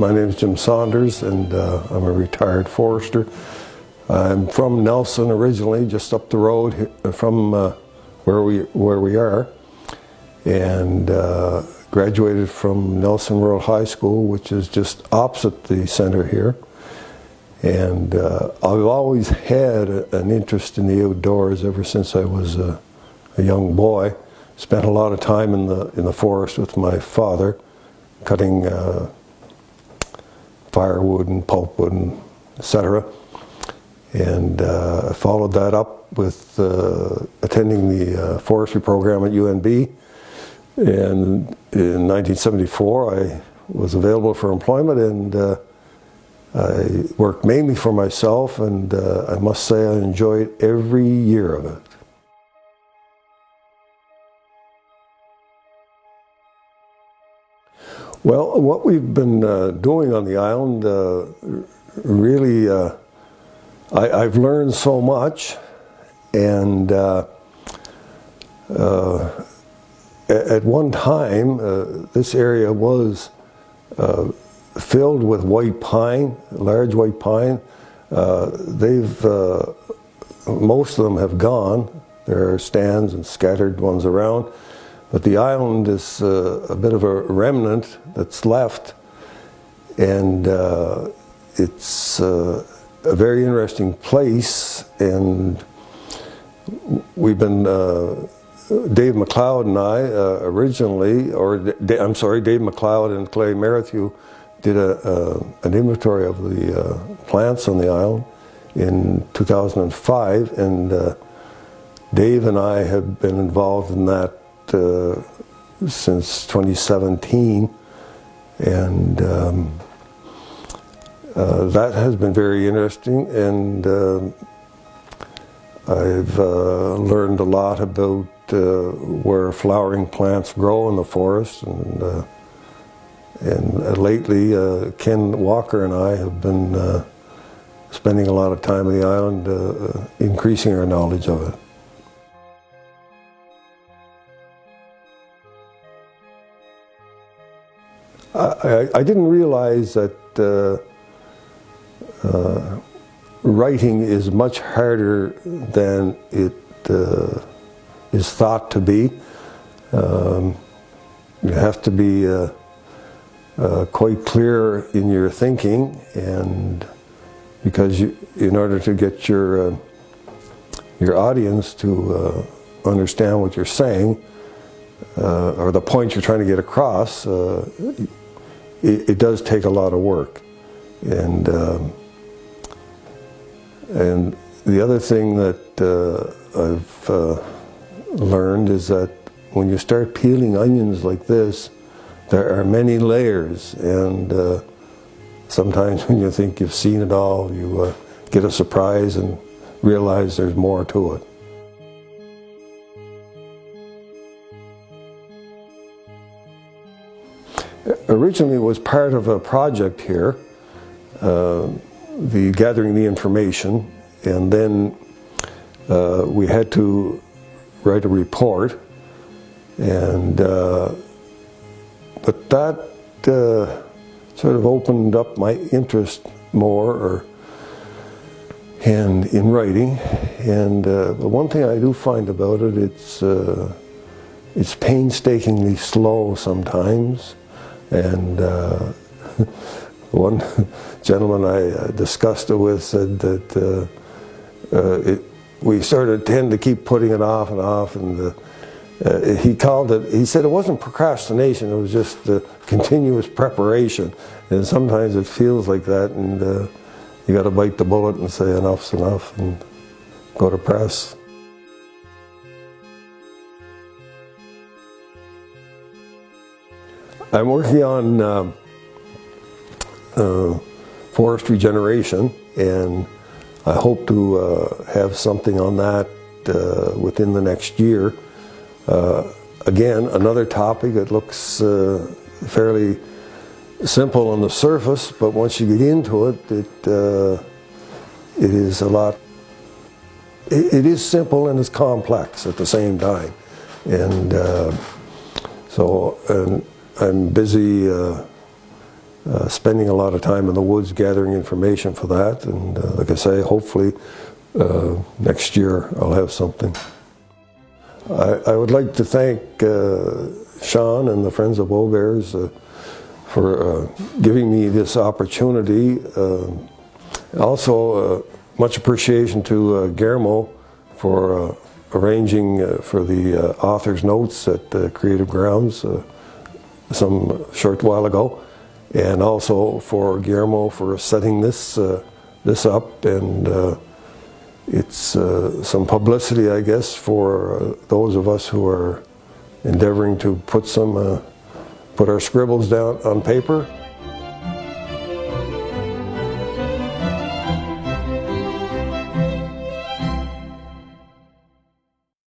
My name is Jim Saunders, and I'm a retired forester. I'm from Nelson originally, just up the road from where we are, and graduated from Nelson Rural High School, which is just opposite the center here. And I've always had an interest in the outdoors ever since I was a young boy. Spent a lot of time in the forest with my father, cutting firewood and pulpwood and etc. And I followed that up with attending the forestry program at UNB. And in 1974 I was available for employment, and I worked mainly for myself, and I must say I enjoyed every year of it. Well, what we've been doing on the island, really, I've learned so much, and at one time, this area was filled with white pine, large white pine. Most of them have gone. There are stands and scattered ones around. But the island is a bit of a remnant that's left, and it's a very interesting place. And we've been, Dave McLeod and I originally, I'm sorry, Dave McLeod and Clay Merrithew did an inventory of the plants on the island in 2005, and Dave and I have been involved in that since 2017, and that has been very interesting, and I've learned a lot about where flowering plants grow in the forest, and lately Ken Walker and I have been spending a lot of time on the island, increasing our knowledge of it. I didn't realize that writing is much harder than it is thought to be. You have to be quite clear in your thinking, and because in order to get your audience to understand what you're saying, or the point you're trying to get across, it does take a lot of work. And the other thing that I've learned is that when you start peeling onions like this, there are many layers, and sometimes when you think you've seen it all, you get a surprise and realize there's more to it. Originally, it was part of a project here, gathering the information, and then we had to write a report, and but that sort of opened up my interest more in writing. And the one thing I do find about it, it's painstakingly slow sometimes. And one gentleman I discussed it with said that we sort of tend to keep putting it off and off, and he said it wasn't procrastination, it was just continuous preparation. And sometimes it feels like that, and you got to bite the bullet and say enough's enough and go to press. I'm working on forest regeneration, and I hope to have something on that within the next year. Again, another topic that looks fairly simple on the surface, but once you get into it, it is a lot. It is simple and it's complex at the same time, and so I'm busy spending a lot of time in the woods gathering information for that. And like I say, hopefully next year I'll have something. I would like to thank Sean and the Friends of Beaubears for giving me this opportunity. Also, much appreciation to Guillermo for arranging for the author's notes at Creative Grounds some short while ago, and also for Guillermo for setting this up, and it's some publicity, I guess, for those of us who are endeavoring to put our scribbles down on paper.